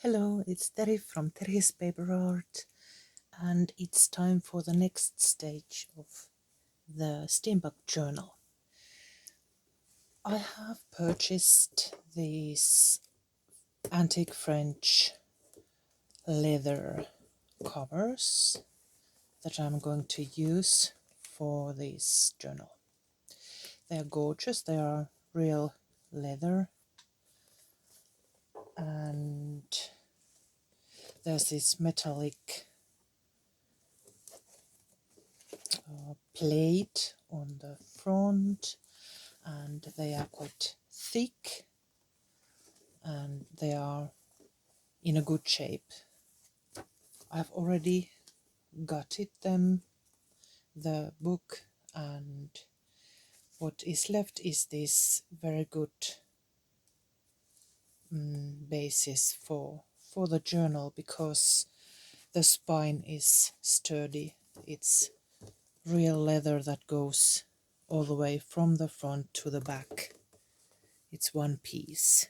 Hello, it's Terry from Terry's Paper Art, and it's time for the next stage of the Steampunk journal. I have purchased these antique French leather covers that I'm going to use for this journal. They are gorgeous, they are real leather, and there's this metallic plate on the front, and they are quite thick and they are in a good shape. I've already gutted them, the book, and what is left is this very good basis for the journal, because the spine is sturdy. It's real leather that goes all the way from the front to the back. It's one piece.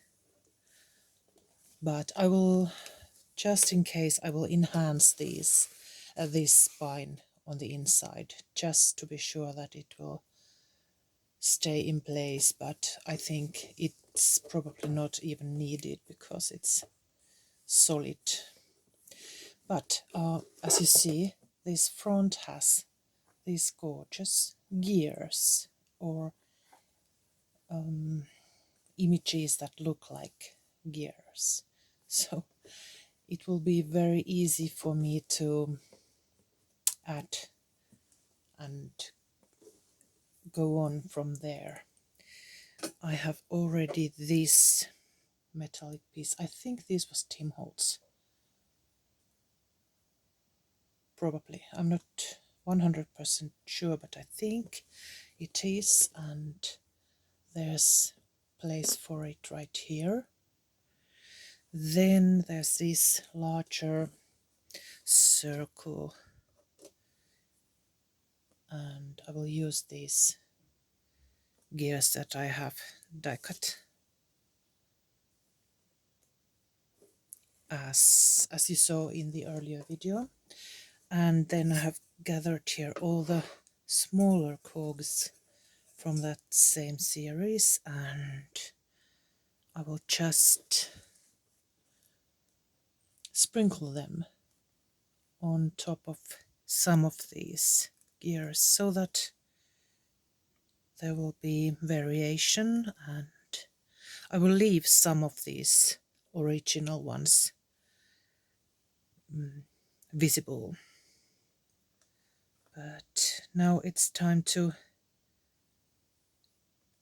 But I will, just in case, I will enhance this spine on the inside, just to be sure that it will stay in place, but I think it's probably not even needed because it's solid. But as you see, this front has these gorgeous gears, or images that look like gears. So it will be very easy for me to add and go on from there. I have already this metallic piece. I think this was Tim Holtz. Probably. I'm not 100% sure, but I think it is, and there's place for it right here. Then there's this larger circle, and I will use these gears that I have die cut as you saw in the earlier video. And then I have gathered here all the smaller cogs from that same series, and I will just sprinkle them on top of some of these gears so that there will be variation, and I will leave some of these original ones visible. But now it's time to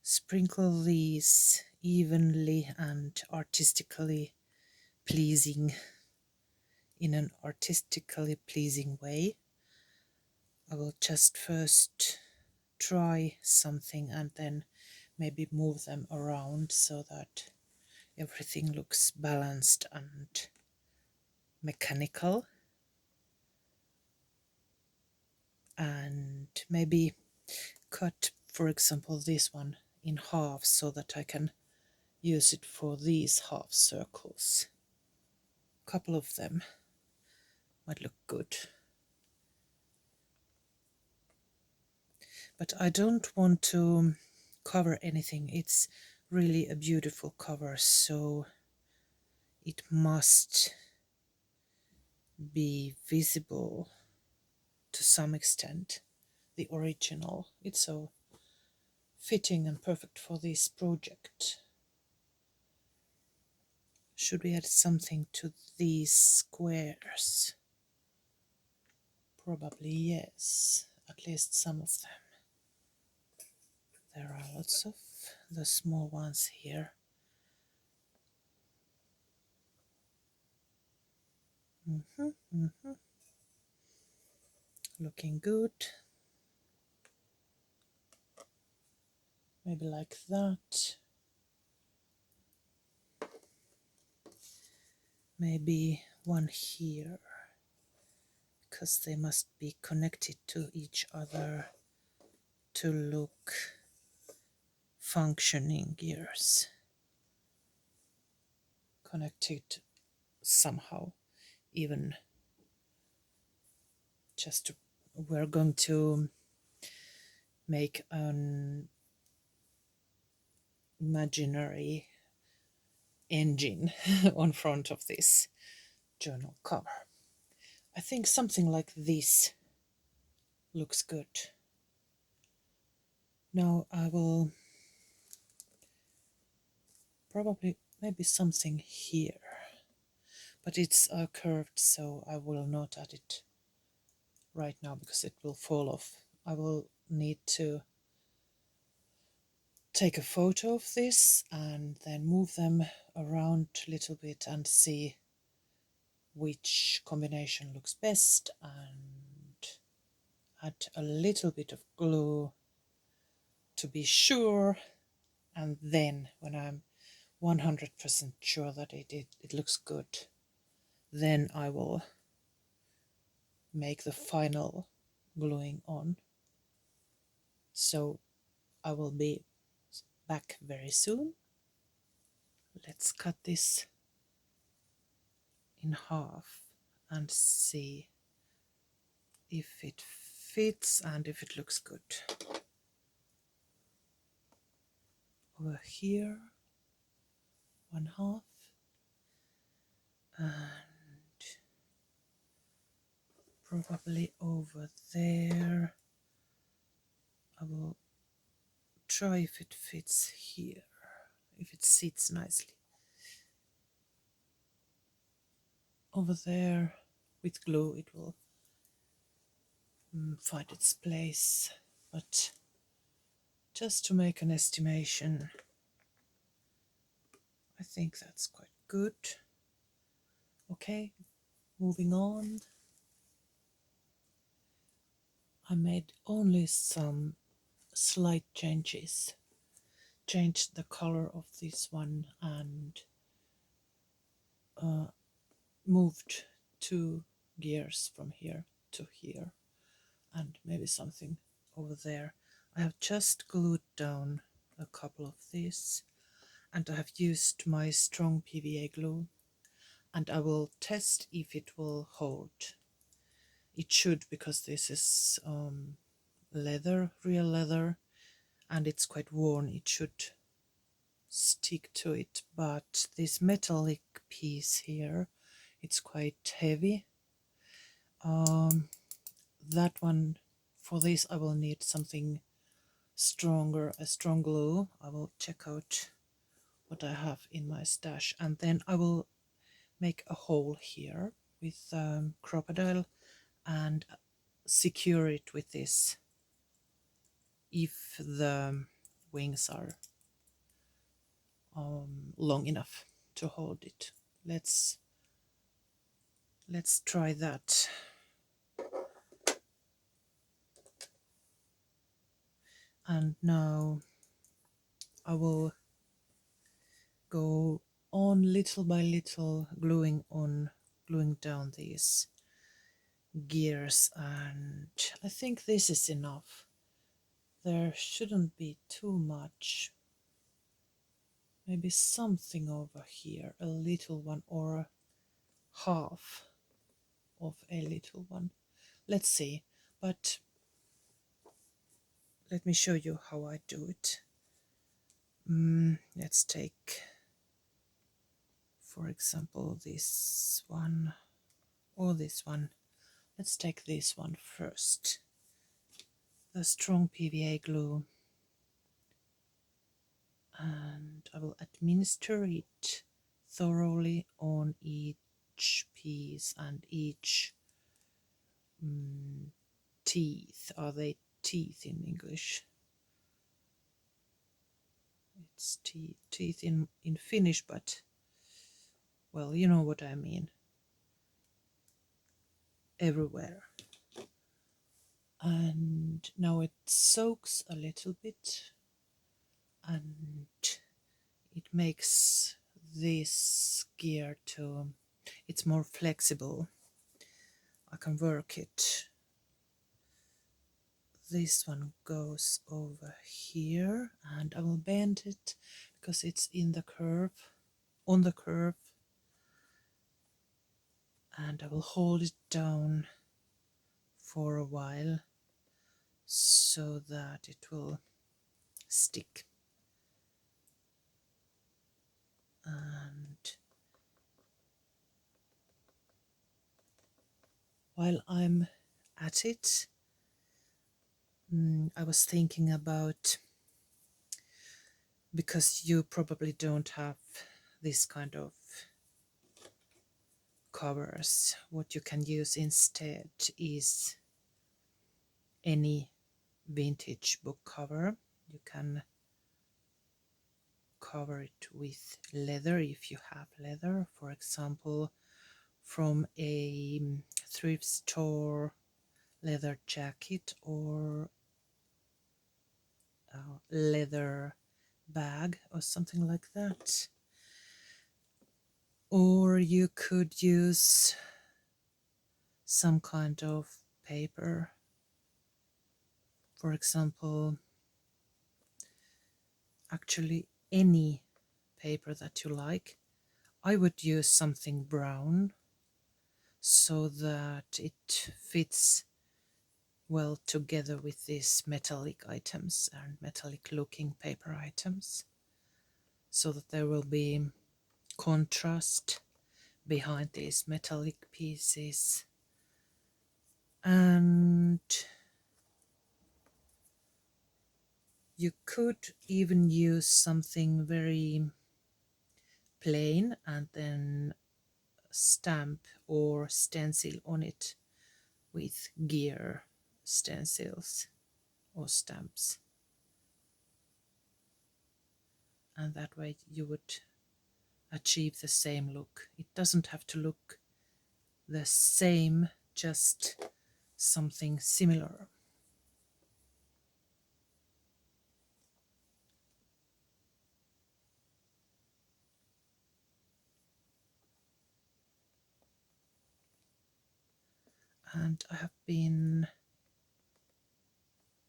sprinkle these evenly and artistically pleasing, in an artistically pleasing way. I will just first try something and then maybe move them around so that everything looks balanced and mechanical, and maybe cut, for example, this one in half so that I can use it for these half circles. A couple of them might look good. But I don't want to cover anything. It's really a beautiful cover, so it must be visible to some extent, the original. It's so fitting and perfect for this project. Should we add something to these squares? Probably yes, at least some of them. There are lots of the small ones here. Looking good. Maybe like that. Maybe one here, because they must be connected to each other to look functioning gears. Connected somehow, even just to, we're going to make an imaginary engine on front of this journal cover. I think something like this looks good. Now I will probably maybe something here, but it's curved, so I will not add it right now because it will fall off. I will need to take a photo of this and then move them around a little bit and see which combination looks best, and add a little bit of glue to be sure, and then when I'm 100% sure that it looks good, then I will make the final gluing on. So I will be back very soon. Let's cut this in half and see if it fits and if it looks good. Over here, one half, and probably over there. I will try if it fits here, if it sits nicely. Over there, with glue, it will find its place, but just to make an estimation, I think that's quite good. Okay, moving on. I made only some slight changes. Changed the color of this one and moved 2 gears from here to here, and maybe something over there. I have just glued down a couple of these, and I have used my strong PVA glue, and I will test if it will hold. It should, because this is leather, real leather, and it's quite worn. It should stick to it, but this metallic piece here, it's quite heavy. That one, for this I will need something stronger, a strong glue. I will check out what I have in my stash, and then I will make a hole here with crocodile and secure it with this if the wings are long enough to hold it. Let's try that. And now I will go on little by little, gluing down these gears, and I think this is enough. There shouldn't be too much. Maybe something over here, a little one, or half of a little one. Let's see, but let me show you how I do it. Let's take, for example, this one or this one. Let's take this one first. The strong PVA glue, and I will administer it thoroughly on each piece and each teeth. Are they teeth in English? It's teeth in Finnish, but well, you know what I mean. Everywhere. And now it soaks a little bit, and it makes this gear to, it's more flexible. I can work it. This one goes over here, and I will bend it because it's in the curve, on the curve. and I will hold it down for a while so that it will stick. And while I'm at it, I was thinking about, because you probably don't have this kind of covers, what you can use instead is any vintage book cover. You can cover it with leather if you have leather, for example, from a thrift store leather jacket or a leather bag or something like that. Or you could use some kind of paper, for example, actually any paper that you like. I would use something brown so that it fits well together with these metallic items and metallic looking paper items, so that there will be contrast behind these metallic pieces. And you could even use something very plain and then stamp or stencil on it with gear stencils or stamps, and that way you would achieve the same look. It doesn't have to look the same, just something similar. And I have been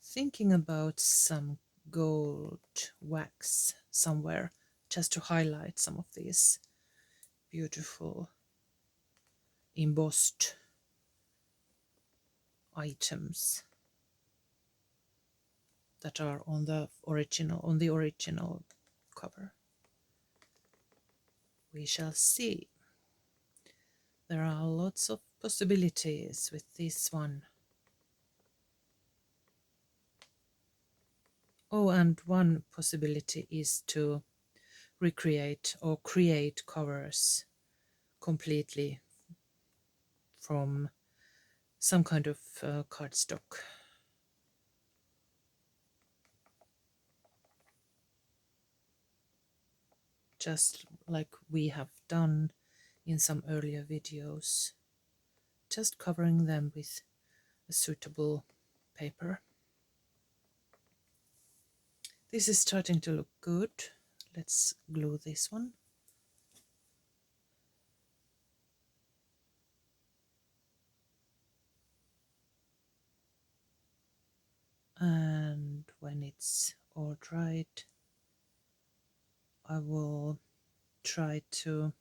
thinking about some gold wax somewhere, just to highlight some of these beautiful embossed items that are on the original cover. We shall see. There are lots of possibilities with this one. Oh, and one possibility is to recreate or create covers completely from some kind of cardstock. Just like we have done in some earlier videos, just covering them with a suitable paper. This is starting to look good. Let's glue this one. And when it's all dried, I will try to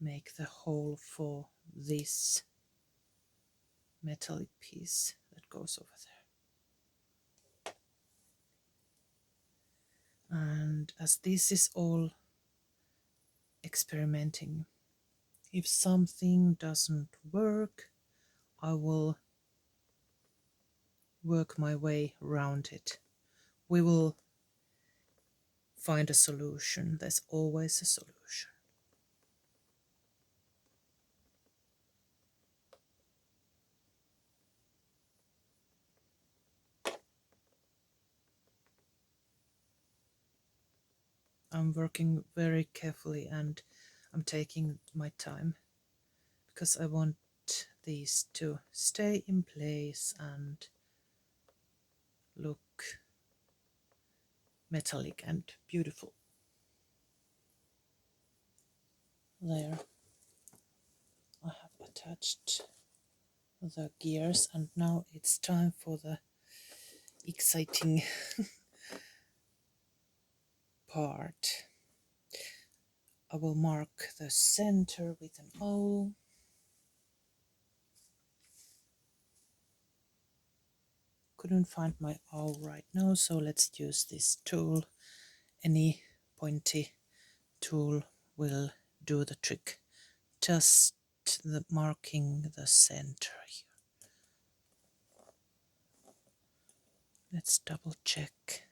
make the hole for this metallic piece that goes over there. And as this is all experimenting, if something doesn't work, I will work my way around it. We will find a solution. There's always a solution. I'm working very carefully and I'm taking my time because I want these to stay in place and look metallic and beautiful. There, I have attached the gears, and now it's time for the exciting part. I will mark the center with an O. Couldn't find my O right now, so let's use this tool. Any pointy tool will do the trick. Just the marking the center here. Let's double check.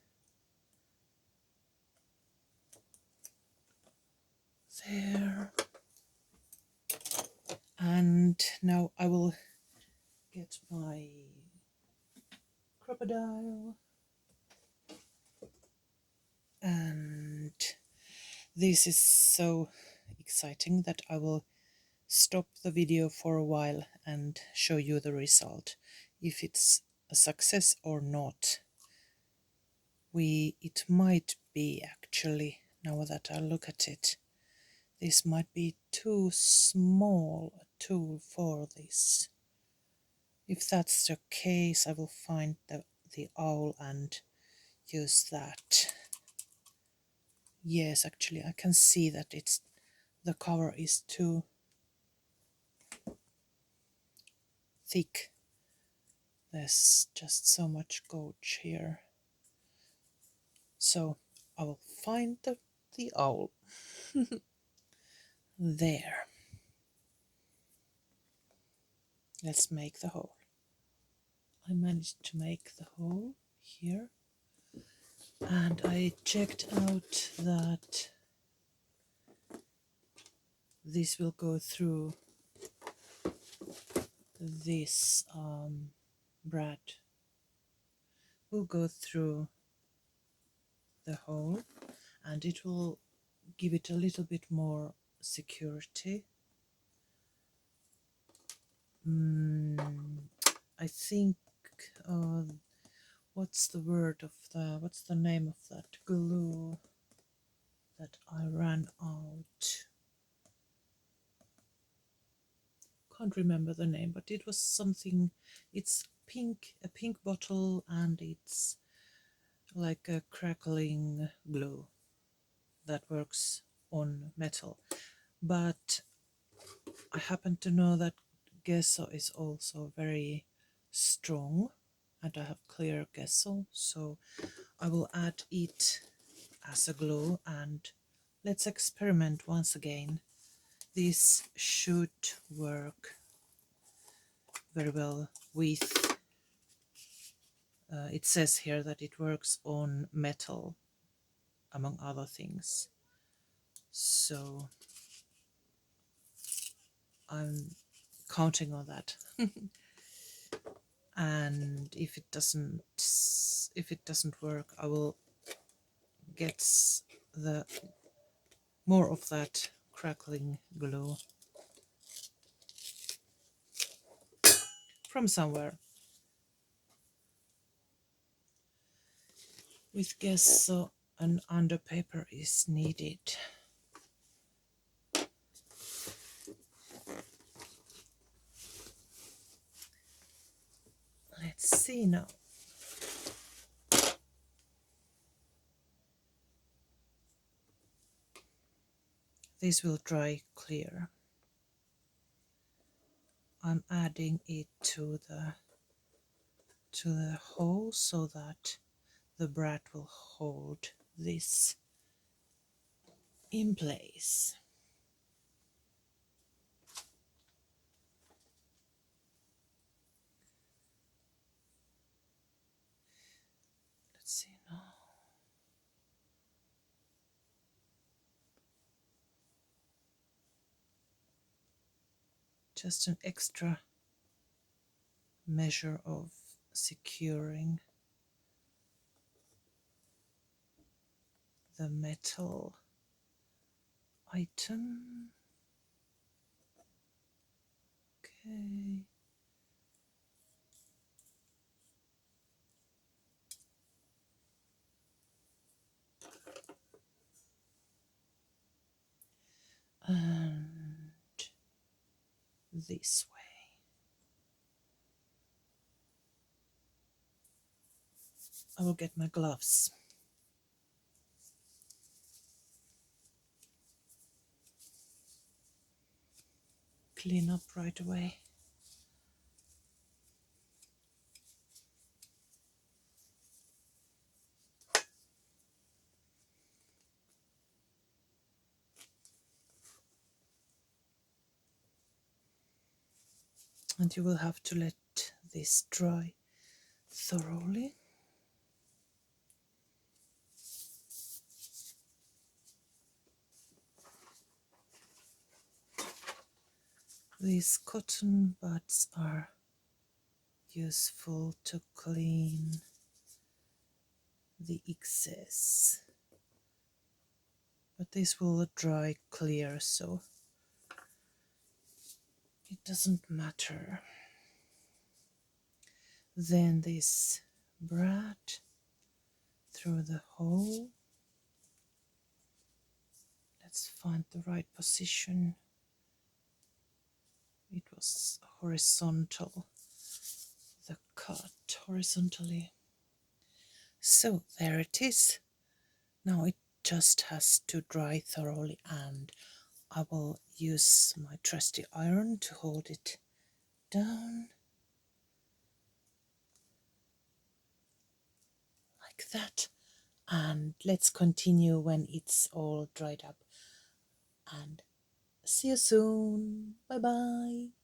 There. And now I will get my crocodile. And this is so exciting that I will stop the video for a while and show you the result. If it's a success or not. It might be actually, now that I look at it, this might be too small a tool for this. If that's the case, I will find the owl and use that. Yes, actually I can see that the cover is too thick. There's just so much gouge here. So I will find the owl. There. Let's make the hole. I managed to make the hole here. And I checked out that this will go through this brad. Will go through the hole and it will give it a little bit more security. I think what's the name of that glue that I ran out? Can't remember the name, but it was something. It's pink, a pink bottle, and it's like a crackling glue that works on metal. But I happen to know that gesso is also very strong, and I have clear gesso, so I will add it as a glue. And let's experiment once again. This should work very well with it says here that it works on metal among other things, so I'm counting on that. And if it doesn't work, I will get the more of that crackling glue from somewhere. With gesso, an underpaper is needed. Let's see now. This will dry clear. I'm adding it to the hole so that the brad will hold this in place. Let's see now. Just an extra measure of securing the metal item. Okay. And this way. I will get my gloves. clean up right away. And you will have to let this dry thoroughly. These cotton buds are useful to clean the excess, but this will dry clear, so it doesn't matter. Then this brad through the hole. Let's find the right position. It was horizontal, the cut horizontally. So there it is. Now it just has to dry thoroughly, and I will use my trusty iron to hold it down like that. And let's continue when it's all dried up. And see you soon. Bye bye.